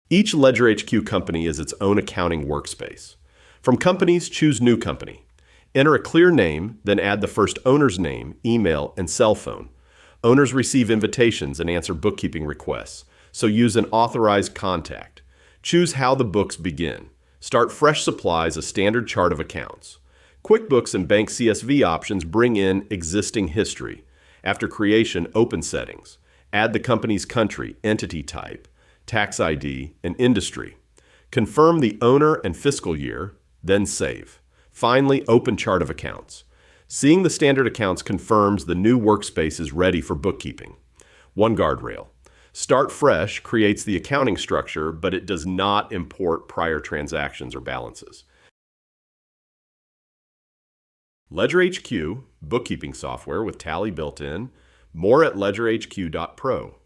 Each LedgerHQ company is its own accounting workspace. From companies, choose New Company. Enter a clear name, then add the first owner's name, email, and cell phone. Owners receive invitations and answer bookkeeping requests, so use an authorized contact. Choose how the books begin. Start Fresh Supplies, a standard chart of accounts. QuickBooks and Bank CSV options bring in existing history. After creation, open settings. Add the company's country, entity type, tax ID, and industry. Confirm the owner and fiscal year, then save. Finally, open chart of accounts. Seeing the standard accounts confirms the new workspace is ready for bookkeeping. One guardrail. Start Fresh creates the accounting structure, but it does not import prior transactions or balances. LedgerHQ, bookkeeping software with Tally built in. More at ledgerhq.pro.